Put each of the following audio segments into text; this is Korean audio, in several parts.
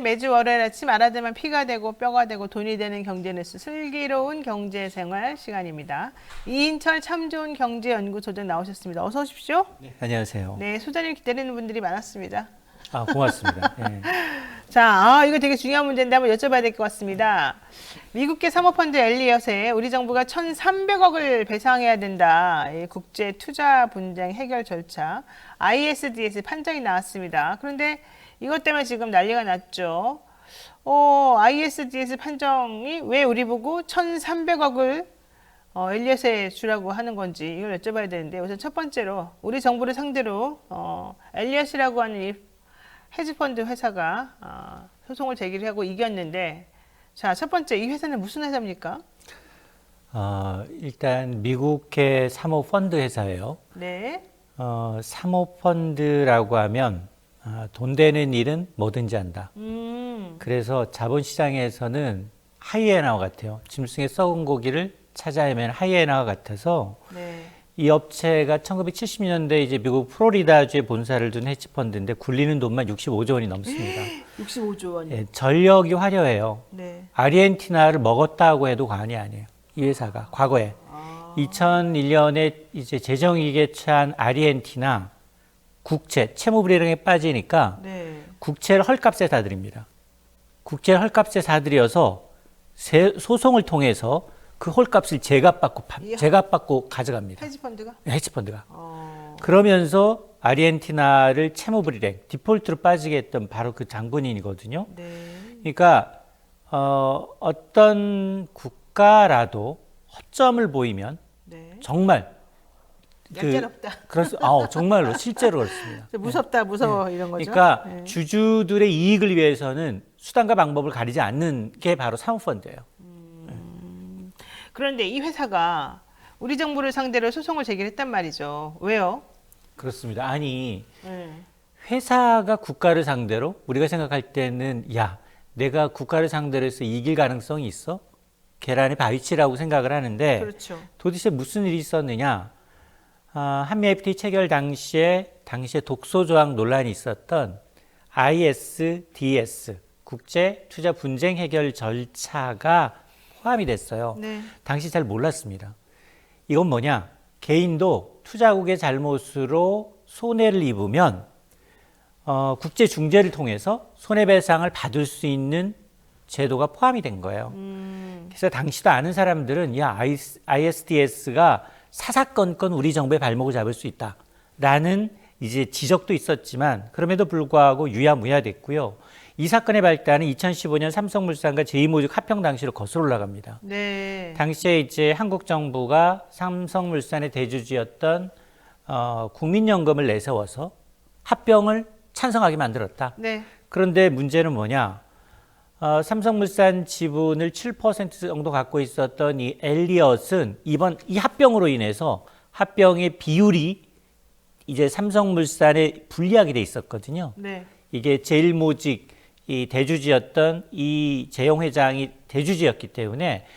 매주 월요일 아침 알아두면 피가 되고 뼈가 되고 돈이 되는 경제뉴스 슬기로운 경제생활 시간입니다. 이인철 참 좋은 경제연구소장 나오셨습니다. 어서 오십시오. 네, 안녕하세요. 네, 소장님 기다리는 분들이 많았습니다. 아, 고맙습니다. 네. 자, 이거 되게 중요한 문제인데 한번 여쭤봐야 될 것 같습니다. 미국계 사모펀드 엘리엇에 우리 정부가 1,300억을 배상해야 된다. 이 국제 투자 분쟁 해결 절차 ISDS 판정이 나왔습니다. 그런데 이것 때문에 지금 난리가 났죠. ISDS 판정이 왜 우리 보고 1,300억을 엘리엇에 주라고 하는 건지 이걸 여쭤봐야 되는데, 우선 첫 번째로 우리 정부를 상대로 엘리엇이라고 하는 이 헤지펀드 회사가 소송을 제기를 하고 이겼는데, 자, 첫 번째, 이 회사는 무슨 회사입니까? 일단 미국의 사모펀드 회사예요. 네. 사모펀드라고 하면 돈 되는 일은 뭐든지 한다. 그래서 자본시장에서는 하이에나와 같아요. 짐승의 썩은 고기를 찾아 헤매는 하이에나와 같아서 네. 이 업체가 1970년대 이제 미국 플로리다주에 본사를 둔 헤지펀드인데 굴리는 돈만 65조 원이 넘습니다. 65조 원이. 예, 전력이 화려해요. 네. 아르헨티나를 먹었다고 해도 과언이 아니에요. 이 회사가 과거에 2001년에 이제 재정위기에 처한 아르헨티나 국채 채무불이행에 빠지니까 네. 국채를 헐값에 사들입니다. 국채를 헐값에 사들여서 소송을 통해서 그 헐값을 제값받고 가져갑니다. 헤지펀드가? 헤지펀드가. 그러면서 아르헨티나를 채무불이행, 디폴트로 빠지게 했던 바로 그 장본인이거든요. 네. 그러니까 어떤 국가라도 허점을 보이면 네. 정말 얄짤없다. 정말로 실제로 그렇습니다. 무섭다, 무서워 이런 거죠. 그러니까 네. 주주들의 이익을 위해서는 수단과 방법을 가리지 않는 게 바로 사모펀드예요. 그런데 이 회사가 우리 정부를 상대로 소송을 제기했단 말이죠. 왜요? 그렇습니다. 아니 네. 회사가 국가를 상대로 우리가 생각할 때는 내가 국가를 상대로 해서 이길 가능성이 있어? 계란의 바위치라고 생각을 하는데 그렇죠. 도대체 무슨 일이 있었느냐? 한미 FTA 체결 당시에 독소 조항 논란이 있었던 ISDS 국제 투자 분쟁 해결 절차가 포함이 됐어요. 네. 당시 잘 몰랐습니다. 이건 뭐냐? 개인도 투자국의 잘못으로 손해를 입으면 국제 중재를 통해서 손해배상을 받을 수 있는 제도가 포함이 된 거예요. 그래서 당시도 아는 사람들은 ISDS가 사사건건 우리 정부의 발목을 잡을 수 있다라는 이제 지적도 있었지만 그럼에도 불구하고 유야무야 됐고요. 이 사건의 발단은 2015년 삼성물산과 제2모직 합병 당시로 거슬러 올라갑니다. 네. 당시에 이제 한국 정부가 삼성물산의 대주주였던 국민연금을 내세워서 합병을 찬성하게 만들었다. 네. 그런데 문제는 뭐냐? 삼성물산 지분을 7% 정도 갖고 있었던 이 엘리엇은 이번 이 합병으로 인해서 합병의 비율이 이제 삼성물산에 불리하게 돼 있었거든요. 네. 이게 제일모직 이 대주주였던 이재용 회장이 대주주였기 때문에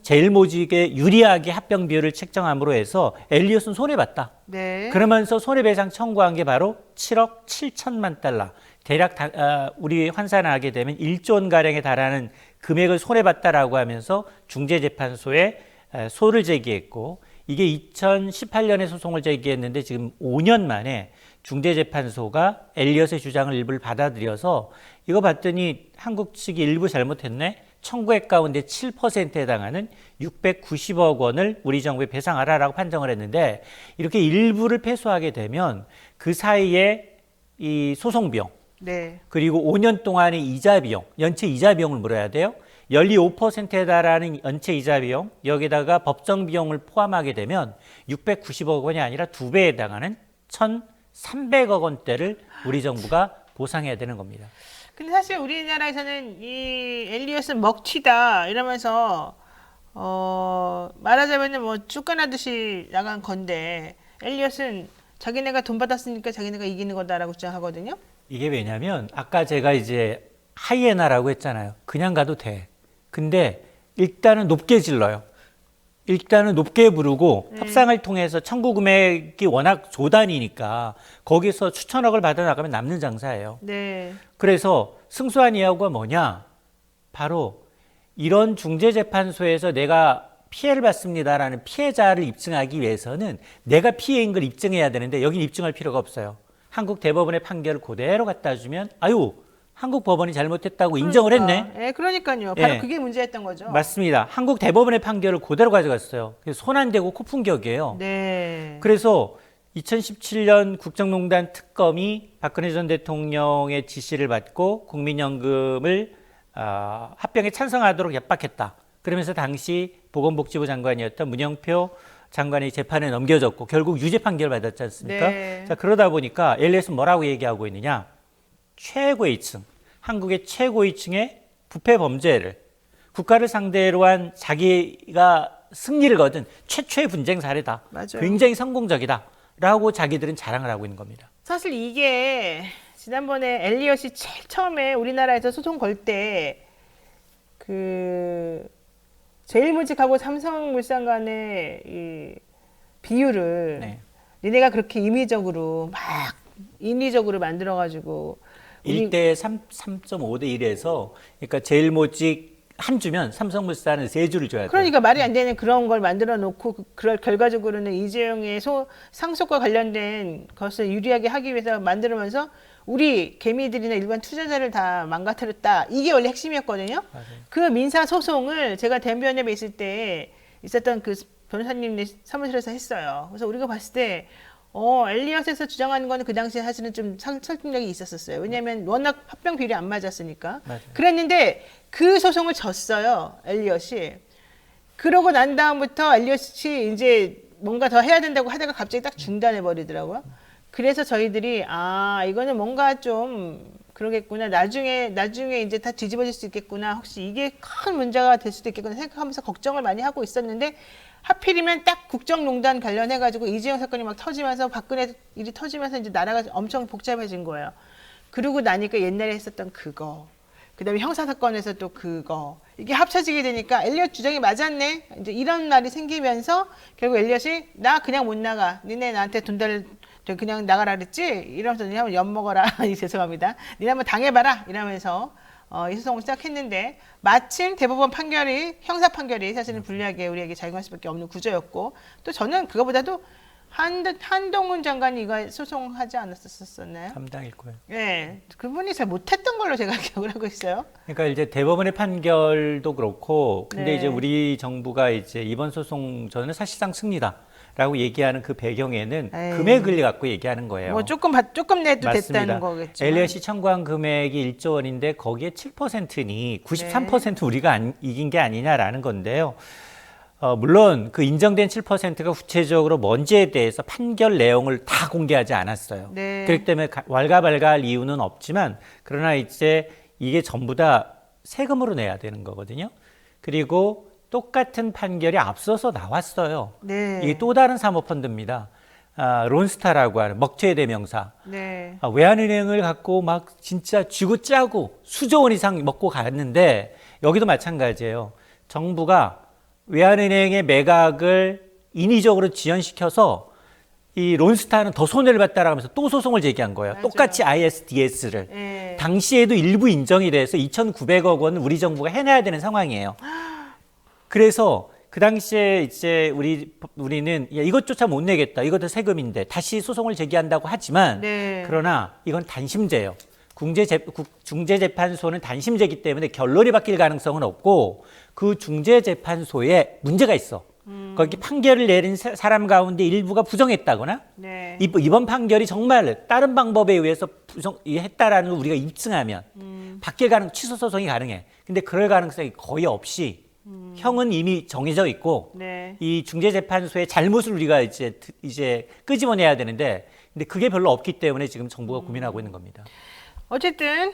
제일모직에 유리하게 합병 비율을 책정함으로 해서 엘리엇은 손해봤다. 네. 그러면서 손해배상 청구한 게 바로 7억 7천만 달러. 대략 우리 환산하게 되면 1조 원가량에 달하는 금액을 손해봤다라고 하면서 중재재판소에 소를 제기했고, 이게 2018년에 소송을 제기했는데 지금 5년 만에 중재재판소가 엘리엇의 주장을 일부를 받아들여서 이거 봤더니 한국 측이 일부 잘못했네. 청구액 가운데 7%에 해당하는 690억 원을 우리 정부에 배상하라라고 판정을 했는데, 이렇게 일부를 패소하게 되면 그 사이에 이 소송 비용, 네. 그리고 5년 동안의 이자 비용, 연체 이자 비용을 물어야 돼요. 연리 5%에 달하는 연체 이자 비용, 여기다가 법정 비용을 포함하게 되면 690억 원이 아니라 2배에 해당하는 1,300억 원대를 우리 정부가 보상해야 되는 겁니다. 근데 사실 우리나라에서는 이 엘리엇은 먹튀다 이러면서 말하자면은 뭐 쫓겨나듯이 나간 건데, 엘리엇은 자기네가 돈 받았으니까 자기네가 이기는 거다라고 주장하거든요. 이게 왜냐면 아까 제가 이제 하이에나라고 했잖아요. 그냥 가도 돼. 근데 일단은 높게 질러요. 일단은 높게 부르고 협상을 통해서 청구 금액이 워낙 조단위니까 거기서 추천억을 받아 나가면 남는 장사예요. 네. 그래서 승소한 이유가 뭐냐? 바로 이런 중재재판소에서 내가 피해를 받습니다라는 피해자를 입증하기 위해서는 내가 피해인 걸 입증해야 되는데 여긴 입증할 필요가 없어요. 한국 대법원의 판결을 그대로 갖다 주면 아유 한국 법원이 잘못했다고 인정을 했네. 네, 그러니까요. 바로 예. 그게 문제였던 거죠. 맞습니다. 한국 대법원의 판결을 그대로 가져갔어요. 그래서 손 안 대고 코푼격이에요. 네. 그래서 2017년 국정농단 특검이 박근혜 전 대통령의 지시를 받고 국민연금을 합병에 찬성하도록 협박했다. 그러면서 당시 보건복지부 장관이었던 문영표 장관이 재판에 넘겨졌고 결국 유죄 판결을 받았지 않습니까? 네. 자, 그러다 보니까 엘리엇은 뭐라고 얘기하고 있느냐? 최고의 층, 한국의 최고의 층의 부패 범죄를 국가를 상대로 한 자기가 승리를 거둔 최초의 분쟁 사례다. 맞아요. 굉장히 성공적이다. 라고 자기들은 자랑을 하고 있는 겁니다. 사실 이게 지난번에 엘리엇이 제일 처음에 우리나라에서 소송 걸 때 그 제일모직하고 삼성물산 간의 이 비율을 네. 니네가 그렇게 임의적으로 막 인위적으로 만들어가지고 1대 3.5대 1에서 그러니까 제일모직 한 주면 삼성물산은 3주를 줘야 돼요. 그러니까 말이 안 되는 그런 걸 만들어 놓고 그럴 결과적으로는 이재용의 상속과 관련된 것을 유리하게 하기 위해서 만들면서 우리 개미들이나 일반 투자자를 다 망가뜨렸다. 이게 원래 핵심이었거든요. 맞아요. 그 민사 소송을 제가 대변협에 있을 때 있었던 그 변호사님 사무실에서 했어요. 그래서 우리가 봤을 때 엘리엇에서 주장하는 거는 그 당시에 사실은 좀 설득력이 있었어요. 왜냐하면 워낙 합병 비율이 안 맞았으니까. 맞아요. 그랬는데 그 소송을 졌어요. 엘리엇이. 그러고 난 다음부터 엘리엇이 이제 뭔가 더 해야 된다고 하다가 갑자기 딱 중단해 버리더라고요. 그래서 저희들이 이거는 뭔가 좀 그러겠구나. 나중에 이제 다 뒤집어질 수 있겠구나. 혹시 이게 큰 문제가 될 수도 있겠구나 생각하면서 걱정을 많이 하고 있었는데 하필이면 딱 국정농단 관련해가지고 이재용 사건이 막 터지면서 박근혜 일이 터지면서 이제 나라가 엄청 복잡해진 거예요. 그러고 나니까 옛날에 했었던 그거, 그다음에 형사 사건에서 또 그거 이게 합쳐지게 되니까 엘리엇 주장이 맞았네. 이제 이런 날이 생기면서 결국 엘리엇이 나 그냥 못 나가. 니네 나한테 돈 달 그냥 나가라 그랬지? 이러면서 니네 한번 엿먹어라. 죄송합니다. 니네 한번 당해봐라. 이러면서 이 소송을 시작했는데 마침 대법원 판결이 형사 판결이 사실은 불리하게 우리에게 작용할 수밖에 없는 구조였고 또 저는 그거보다도 한동훈 장관이 이거 소송하지 않았었나요? 담당일 거예요. 네, 그분이 잘 못했던 걸로 제가 기억을 하고 있어요. 그러니까 이제 대법원의 판결도 그렇고, 근데 네. 이제 우리 정부가 이제 이번 소송 저는 사실상 승리다라고 얘기하는 그 배경에는 에이. 금액을 갖고 얘기하는 거예요. 뭐 조금 내도 맞습니다. 됐다는 거겠죠. 엘리엇이 청구한 금액이 1조 원인데 거기에 7%니 93% 우리가 이긴 게 아니냐라는 건데요. 물론 그 인정된 7%가 구체적으로 뭔지에 대해서 판결 내용을 다 공개하지 않았어요. 네. 그렇기 때문에 왈가왈가할 이유는 없지만 그러나 이제 이게 전부 다 세금으로 내야 되는 거거든요. 그리고 똑같은 판결이 앞서서 나왔어요. 네. 이게 또 다른 사모펀드입니다. 론스타라고 하는 먹튀의 대명사. 네. 외환은행을 갖고 막 진짜 쥐고 짜고 수조 원 이상 먹고 갔는데 여기도 마찬가지예요. 정부가 외환은행의 매각을 인위적으로 지연시켜서 이 론스타는 더 손해를 봤다라고 하면서 또 소송을 제기한 거예요. 맞아요. 똑같이 ISDS를. 네. 당시에도 일부 인정이 돼서 2,900억 원을 우리 정부가 해내야 되는 상황이에요. 그래서 그 당시에 이제 우리는 야, 이것조차 못 내겠다. 이것도 세금인데 다시 소송을 제기한다고 하지만 네. 그러나 이건 단심제예요. 중재재판소는 단심제이기 때문에 결론이 바뀔 가능성은 없고 그 중재재판소에 문제가 있어. 거기 판결을 내린 사람 가운데 일부가 부정했다거나 네. 이번 판결이 정말 다른 방법에 의해서 했다라는 걸 우리가 입증하면 취소 소송이 가능해. 근데 그럴 가능성이 거의 없이 형은 이미 정해져 있고 네. 이 중재재판소의 잘못을 우리가 이제 끄집어내야 되는데 근데 그게 별로 없기 때문에 지금 정부가 고민하고 있는 겁니다. 어쨌든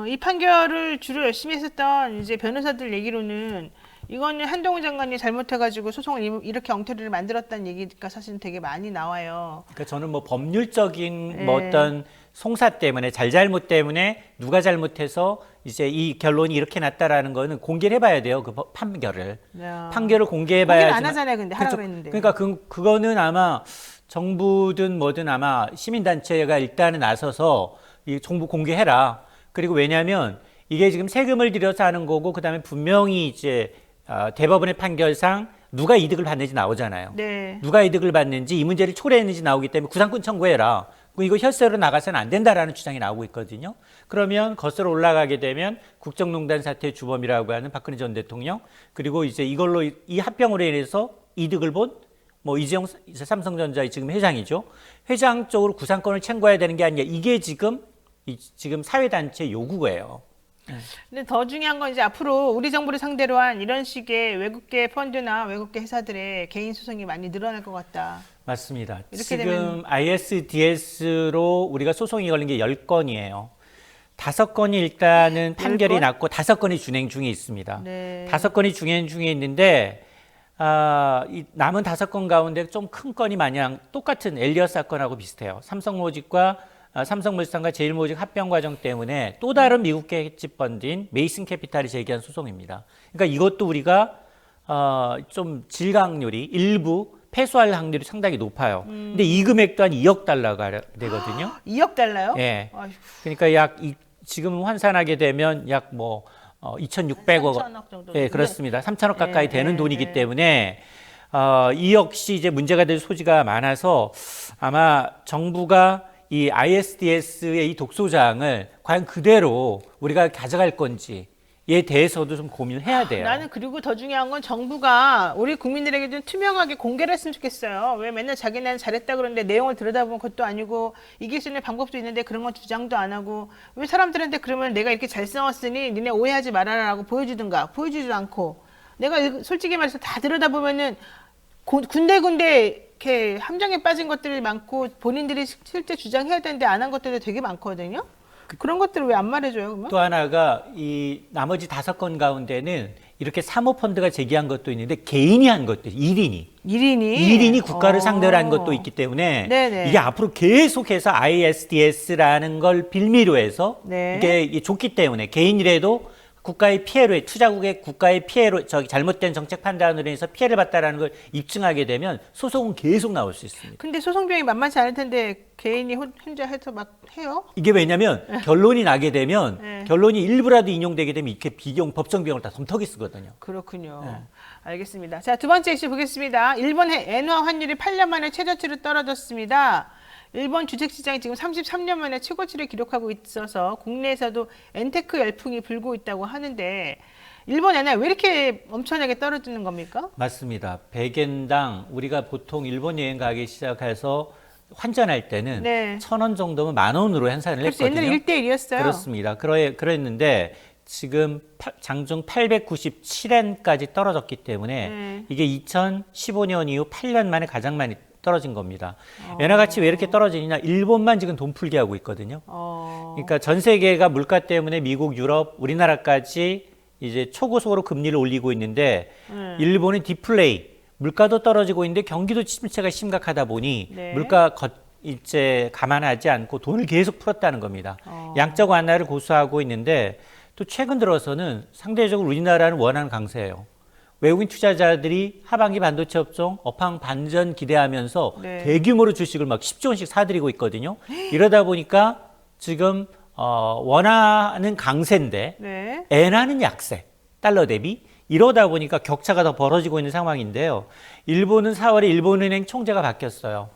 이 판결을 주로 열심히 했었던 이제 변호사들 얘기로는 이거는 한동훈 장관이 잘못해가지고 소송을 이렇게 엉터리를 만들었다는 얘기가 사실 되게 많이 나와요. 그러니까 저는 뭐 법률적인 네. 뭐 어떤 송사 때문에 잘잘못 때문에 누가 잘못해서 이제 이 결론이 이렇게 났다라는 거는 공개를 해봐야 돼요. 그 판결을. 야. 판결을 공개해봐야지. 공개를 안 하잖아요, 근데 하라고 했는데. 그러니까 그거는 아마 정부든 뭐든 아마 시민단체가 일단은 나서서 이 정부 공개해라. 그리고 왜냐하면 이게 지금 세금을 들여서 하는 거고 그다음에 분명히 이제 대법원의 판결상 누가 이득을 받는지 나오잖아요. 네. 누가 이득을 받는지 이 문제를 초래했는지 나오기 때문에 구상권 청구해라. 이거 혈세로 나가서는 안 된다라는 주장이 나오고 있거든요. 그러면 거슬러 올라가게 되면 국정농단 사태의 주범이라고 하는 박근혜 전 대통령 그리고 이제 이걸로 이 합병으로 인해서 이득을 본 뭐 이재용 삼성전자의 지금 회장이죠. 회장 쪽으로 구상권을 청구해야 되는 게 아니라 이게 지금 사회단체 요구예요. 근데 더 중요한 건 이제 앞으로 우리 정부를 상대로 한 이런 식의 외국계 펀드나 외국계 회사들의 개인 소송이 많이 늘어날 것 같다. 맞습니다. 이렇게 지금 되면 ISDS로 우리가 소송이 걸린 게 10건이에요. 5건이 일단은 판결이 10건? 났고 5건이 준행 중에 있습니다. 네. 5건이 준행 중에 있는데 이 남은 5건 가운데 좀 큰 건이 마냥 똑같은 엘리엇 사건하고 비슷해요. 삼성로직과 삼성물산과 제일모직 합병 과정 때문에 또 다른 미국계 헤지 펀드인 메이슨 캐피탈이 제기한 소송입니다. 그러니까 이것도 우리가 좀 질강률이 일부 패소할 확률이 상당히 높아요. 근데 이 금액 또한 2억 달러가 되거든요. 2억 달러요? 예. 아휴, 그러니까 지금 환산하게 되면 약 뭐 2,600억 3천억 정도. 예, 그렇습니다. 3천억 가까이 예, 되는 예, 돈이기 예. 때문에 이 역시 이제 문제가 될 소지가 많아서 아마 정부가 이 ISDS의 이 독소장을 과연 그대로 우리가 가져갈 건지에 대해서도 좀 고민을 해야 돼요. 나는 그리고 더 중요한 건 정부가 우리 국민들에게 좀 투명하게 공개를 했으면 좋겠어요. 왜 맨날 자기네는 잘했다 그러는데 내용을 들여다보면 그것도 아니고 이길 수 있는 방법도 있는데 그런 건 주장도 안 하고 왜 사람들한테 그러면 내가 이렇게 잘 싸웠으니 니네 오해하지 말아라라고 보여주든가 보여주지도 않고 내가 솔직히 말해서 다 들여다보면은 군데군데 이렇게 함정에 빠진 것들이 많고 본인들이 실제 주장해야 되는데 안 한 것들도 되게 많거든요. 그런 것들을 왜 안 말해줘요, 그러면? 또 하나가 이 나머지 5건 가운데는 이렇게 사모펀드가 제기한 것도 있는데 개인이 한 것도 1인이 1인이 국가를 상대로 한 것도 있기 때문에 네네. 이게 앞으로 계속해서 ISDS라는 걸 빌미로 해서 네. 이게 좋기 때문에 개인이라도 국가의 피해로 투자국의 국가의 피해로 잘못된 정책 판단으로 인해서 피해를 봤다라는 걸 입증하게 되면 소송은 계속 나올 수 있습니다. 근데 소송 비용이 만만치 않을 텐데 개인이 혼자 해서 막 해요? 이게 왜냐면 결론이 나게 되면 네. 결론이 일부라도 인용되게 되면 이렇게 법정 비용을 다 덤터기 쓰거든요. 그렇군요. 네. 알겠습니다. 자, 두 번째 이슈 보겠습니다. 일본 엔화 환율이 8년 만에 최저치로 떨어졌습니다. 일본 주택시장이 지금 33년 만에 최고치를 기록하고 있어서 국내에서도 엔테크 열풍이 불고 있다고 하는데 일본 엔화 왜 이렇게 엄청나게 떨어지는 겁니까? 맞습니다. 100엔당 우리가 보통 일본 여행 가기 시작해서 환전할 때는 네. 1,000원 정도면 10,000원으로 환산을 그래서 했거든요. 옛날에 1대1이었어요. 그렇습니다. 그랬는데 지금 장중 897엔까지 떨어졌기 때문에 네. 이게 2015년 이후 8년 만에 가장 많이 떨어진 겁니다. 엔화 가치 왜 이렇게 떨어지느냐? 일본만 지금 돈 풀기 하고 있거든요. 그러니까 전 세계가 물가 때문에 미국, 유럽, 우리나라까지 이제 초고속으로 금리를 올리고 있는데 일본은 디플레이, 물가도 떨어지고 있는데 경기도 침체가 심각하다 보니 네. 물가 이제 감안하지 않고 돈을 계속 풀었다는 겁니다. 양적 완화를 고수하고 있는데 또 최근 들어서는 상대적으로 우리나라는 원화는 강세예요. 외국인 투자자들이 하반기 반도체 업종 업황 반전 기대하면서 네. 대규모로 주식을 막 10조 원씩 사들이고 있거든요. 이러다 보니까 지금 원화는 강세인데 네. 엔화는 약세, 달러 대비. 이러다 보니까 격차가 더 벌어지고 있는 상황인데요. 일본은 4월에 일본은행 총재가 바뀌었어요.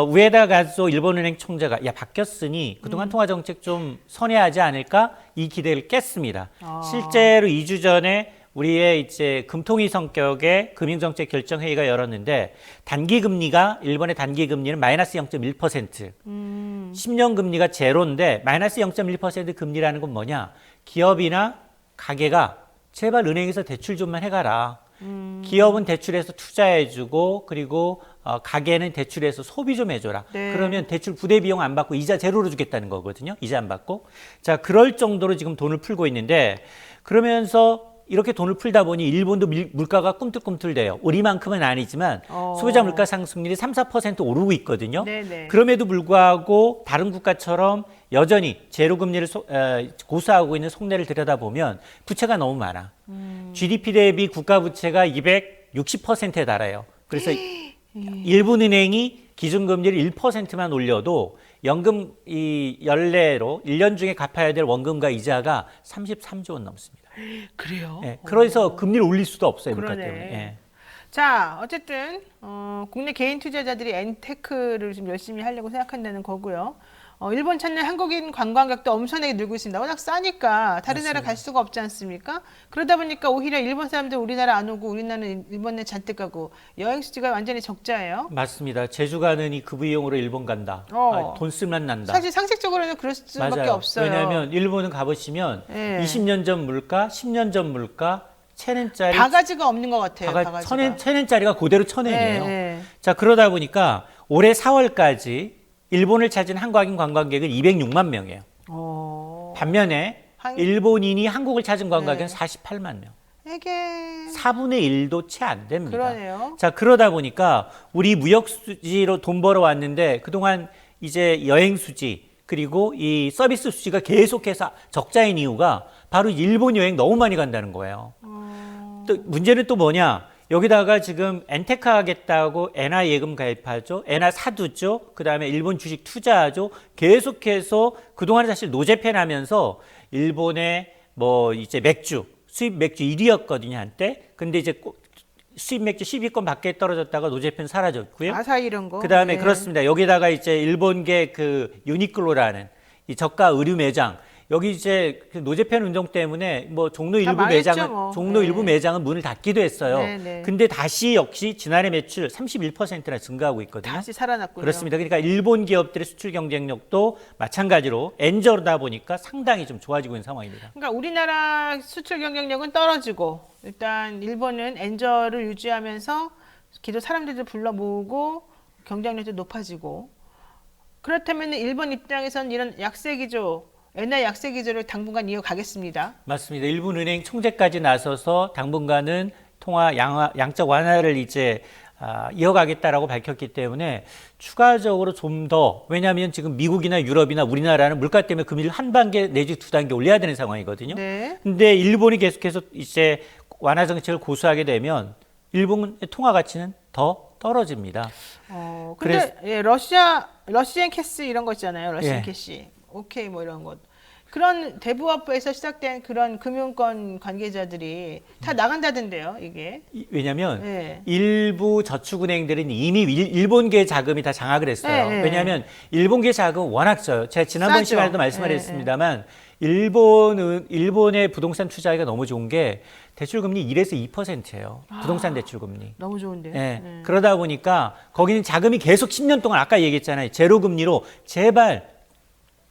우에다 가즈오 일본은행 총재가 바뀌었으니 그동안 통화정책 좀 선회하지 않을까 이 기대를 깼습니다. 실제로 2주 전에 우리의 이제 금통위 성격의 금융정책 결정회의가 열었는데 일본의 단기 금리는 마이너스 0.1%, 10년 금리가 제로인데 마이너스 0.1% 금리라는 건 뭐냐? 기업이나 가게가 제발 은행에서 대출 좀만 해가라. 기업은 대출해서 투자해주고 그리고 가게는 대출해서 소비 좀 해줘라. 네. 그러면 대출 부대 비용 안 받고 이자 제로로 주겠다는 거거든요. 이자 안 받고. 자, 그럴 정도로 지금 돈을 풀고 있는데 그러면서 이렇게 돈을 풀다 보니 일본도 물가가 꿈틀꿈틀대요. 우리만큼은 아니지만 소비자 물가 상승률이 3, 4% 오르고 있거든요. 네네. 그럼에도 불구하고 다른 국가처럼 여전히 제로금리를 고수하고 있는 속내를 들여다보면 부채가 너무 많아. GDP 대비 국가 부채가 260%에 달해요. 그래서 일본은행이 기준금리를 1%만 올려도 연금 이 연례로 1년 중에 갚아야 될 원금과 이자가 33조 원 넘습니다. 그래요? 예, 그래서 금리를 올릴 수도 없어요. 물가 그러네. 때문에. 예. 자, 어쨌든 국내 개인 투자자들이 엔테크를 좀 열심히 하려고 생각한다는 거고요. 일본 찾는 한국인 관광객도 엄청나게 늘고 있습니다. 워낙 싸니까 다른 나라 갈 수가 없지 않습니까? 그러다 보니까 오히려 일본 사람들 우리나라 안 오고 우리나라는 일본에 잔뜩 가고 여행 수지가 완전히 적자예요. 맞습니다. 제주 가느니 그 비용으로 일본 간다. 돈 쓸만 난다. 사실 상식적으로는 그럴 수밖에 맞아요. 없어요. 왜냐하면 일본은 가보시면 예. 20년 전 물가, 10년 전 물가, 천엔짜리 바가지가 없는 것 같아요. 바가지가. 천엔짜리가 그대로 천엔이에요. 예. 자, 그러다 보니까 올해 4월까지 일본을 찾은 한국인 관광객은 206만 명이에요. 반면에 일본인이 한국을 찾은 관광객은 48만 명. 이게 4분의 1도 채 안 됩니다. 그러네요. 자, 그러다 보니까 우리 무역 수지로 돈 벌어 왔는데 그동안 이제 여행 수지 그리고 이 서비스 수지가 계속해서 적자인 이유가 바로 일본 여행 너무 많이 간다는 거예요. 또 문제는 또 뭐냐? 여기다가 지금 엔테크 하겠다고 엔화 예금 가입하죠. 엔화 사두죠. 그다음에 일본 주식 투자하죠. 계속해서 그동안에 사실 노재팬 하면서 일본의 뭐 이제 맥주, 수입 맥주 1위였거든요, 한때. 근데 이제 수입 맥주 10위권 밖에 떨어졌다가 노재팬 사라졌고요. 아사히 이런 거. 그다음에 네. 그렇습니다. 여기다가 이제 일본계 그 유니클로라는 이 저가 의류 매장 여기 이제 그 노재팬 운동 때문에 뭐 종로 일부 망했죠, 매장은 뭐. 종로 네. 일부 매장은 문을 닫기도 했어요. 네, 네. 근데 다시 역시 지난해 매출 31%나 증가하고 있거든요. 다시 살아났군요. 그렇습니다. 그러니까 일본 기업들의 수출 경쟁력도 마찬가지로 엔저다 보니까 상당히 좀 좋아지고 있는 상황입니다. 그러니까 우리나라 수출 경쟁력은 떨어지고 일단 일본은 엔저를 유지하면서 기존 사람들도 불러 모으고 경쟁력도 높아지고 그렇다면 일본 입장에서는 이런 약세 기조 엔화 약세 기조를 당분간 이어가겠습니다. 맞습니다. 일본은행 총재까지 나서서 당분간은 통화 양적 완화를 이제 이어가겠다라고 밝혔기 때문에 추가적으로 좀 더 왜냐하면 지금 미국이나 유럽이나 우리나라는 물가 때문에 금리를 한 단계 내지 두 단계 올려야 되는 상황이거든요. 네. 근데 일본이 계속해서 이제 완화 정책을 고수하게 되면 일본의 통화 가치는 더 떨어집니다. 근데 예, 러시안 캐시 이런 거 있잖아요. 러시안 예. 캐시, 오케이 뭐 이런 것. 그런 대부업에서 시작된 그런 금융권 관계자들이 다 나간다던데요, 이게. 왜냐하면 네. 일부 저축은행들은 이미 일본계 자금이 다 장악을 했어요. 네, 왜냐하면 일본계 자금 워낙 써요. 제가 지난번 싸죠. 시간에도 말씀드렸습니다만 일본의 부동산 투자가 너무 좋은 게 대출금리 1에서 2%예요. 부동산 대출금리. 너무 좋은데요. 예. 네. 그러다 보니까 거기는 자금이 계속 10년 동안 아까 얘기했잖아요. 제로금리로 제발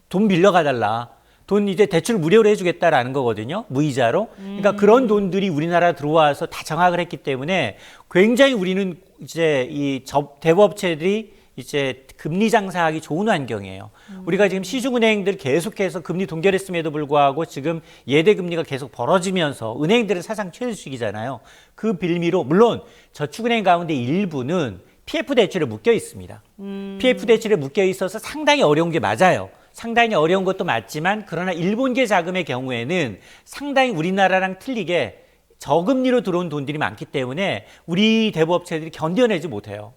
돈 빌려가달라. 돈 이제 대출 무료로 해주겠다라는 거거든요. 무이자로. 그러니까 그런 돈들이 우리나라 들어와서 다 장악을 했기 때문에 굉장히 우리는 이제 이 대부업체들이 이제 금리 장사하기 좋은 환경이에요. 우리가 지금 시중은행들 계속해서 금리 동결했음에도 불구하고 지금 예대 금리가 계속 벌어지면서 은행들은 사상 최저 수익이잖아요. 그 빌미로 물론 저축은행 가운데 일부는 PF 대출에 묶여 있습니다. PF 대출에 묶여 있어서 상당히 어려운 게 맞아요. 상당히 어려운 것도 맞지만 그러나 일본계 자금의 경우에는 상당히 우리나라랑 틀리게 저금리로 들어온 돈들이 많기 때문에 우리 대부업체들이 견뎌내지 못해요.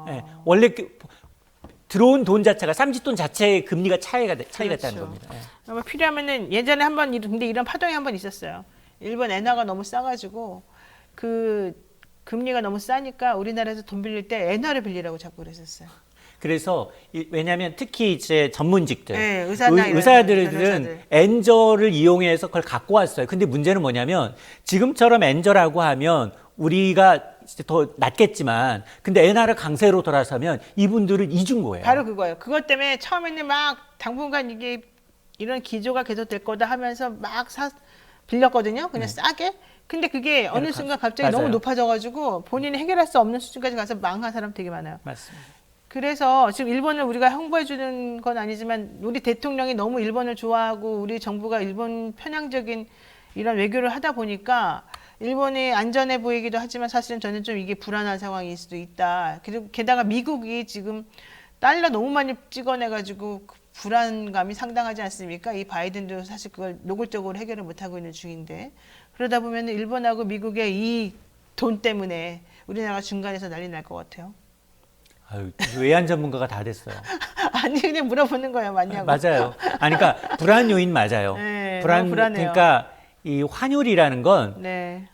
예, 원래 들어온 돈 자체가 쌈짓돈 자체의 금리가 차이가 있다는 그렇죠. 겁니다. 예. 아마 필요하면은 예전에 한번 근데 이런 파동이 한번 있었어요. 일본 엔화가 너무 싸가지고 그 금리가 너무 싸니까 우리나라에서 돈 빌릴 때 엔화를 빌리라고 자꾸 그랬었어요. 그래서 왜냐하면 특히 이제 전문직들, 네, 의사나 이런 의사들은 의사들. 엔저를 이용해서 그걸 갖고 왔어요. 근데 문제는 뭐냐면 지금처럼 엔저라고 하면 우리가 이제 더 낫겠지만 근데 엔화를 강세로 돌아서면 이분들은 잊은 거예요. 바로 그거예요. 그것 때문에 처음에는 막 당분간 이게 이런 기조가 계속 될 거다 하면서 막 빌렸거든요. 그냥 싸게. 근데 그게 어느 순간 갑자기 맞아요. 너무 높아져가지고 본인이 해결할 수 없는 수준까지 가서 망한 사람 되게 많아요. 맞습니다. 그래서 지금 일본을 우리가 홍보해 주는 건 아니지만 우리 대통령이 너무 일본을 좋아하고 우리 정부가 일본 편향적인 이런 외교를 하다 보니까 일본이 안전해 보이기도 하지만 사실은 저는 좀 이게 불안한 상황일 수도 있다. 그리고 게다가 미국이 지금 달러 너무 많이 찍어내가지고 그 불안감이 상당하지 않습니까? 이 바이든도 사실 그걸 노골적으로 해결을 못하고 있는 중인데 그러다 보면 일본하고 미국의 이 돈 때문에 우리나라가 중간에서 난리 날 것 같아요. 아유, 외환 전문가가 다 됐어요. 아니 그냥 물어보는 거예요, 맞냐고. 맞아요. 아니, 그러니까 불안 요인 맞아요. 네, 너무 불안해요. 그러니까 이 환율이라는 건 네,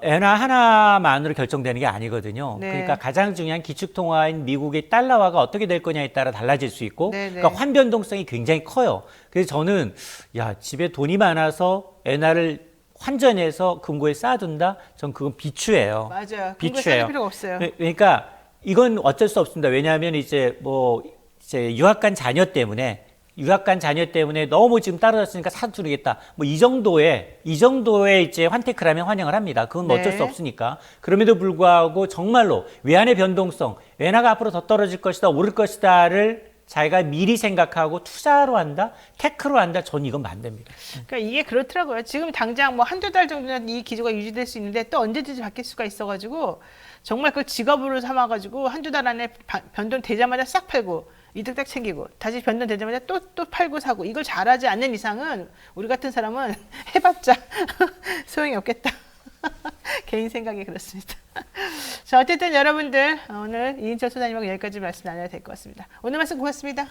엔화 하나만으로 결정되는 게 아니거든요. 네. 그러니까 가장 중요한 기축통화인 미국의 달러화가 어떻게 될 거냐에 따라 달라질 수 있고, 네, 네. 그러니까 환변동성이 굉장히 커요. 그래서 저는 야 집에 돈이 많아서 엔화를 환전해서 금고에 쌓아둔다. 전 그건 비추예요. 맞아요. 그거 비추예요. 생길 필요가 없어요. 그러니까 이건 어쩔 수 없습니다. 왜냐하면 이제 유학 간 자녀 때문에 너무 지금 떨어졌으니까 사두겠다. 뭐 이 정도의 이제 환테크라면 환영을 합니다. 그건 뭐 어쩔 네. 수 없으니까. 그럼에도 불구하고 정말로 외환의 변동성, 엔화가 앞으로 더 떨어질 것이다, 오를 것이다를 자기가 미리 생각하고 투자로 한다, 테크로 한다. 전 이건 반대입니다. 그러니까 이게 그렇더라고요. 지금 당장 뭐 한두 달 정도는 이 기조가 유지될 수 있는데 또 언제든지 바뀔 수가 있어가지고 정말 그걸 직업으로 삼아가지고 한두 달 안에 변동되자마자 싹 팔고 이득 딱 챙기고 다시 변동되자마자 또 팔고 사고 이걸 잘하지 않는 이상은 우리 같은 사람은 해봤자 소용이 없겠다. 개인 생각이 그렇습니다. 자, 어쨌든 여러분들 오늘 이인철 소장님하고 여기까지 말씀 나눠야 될 것 같습니다. 오늘 말씀 고맙습니다.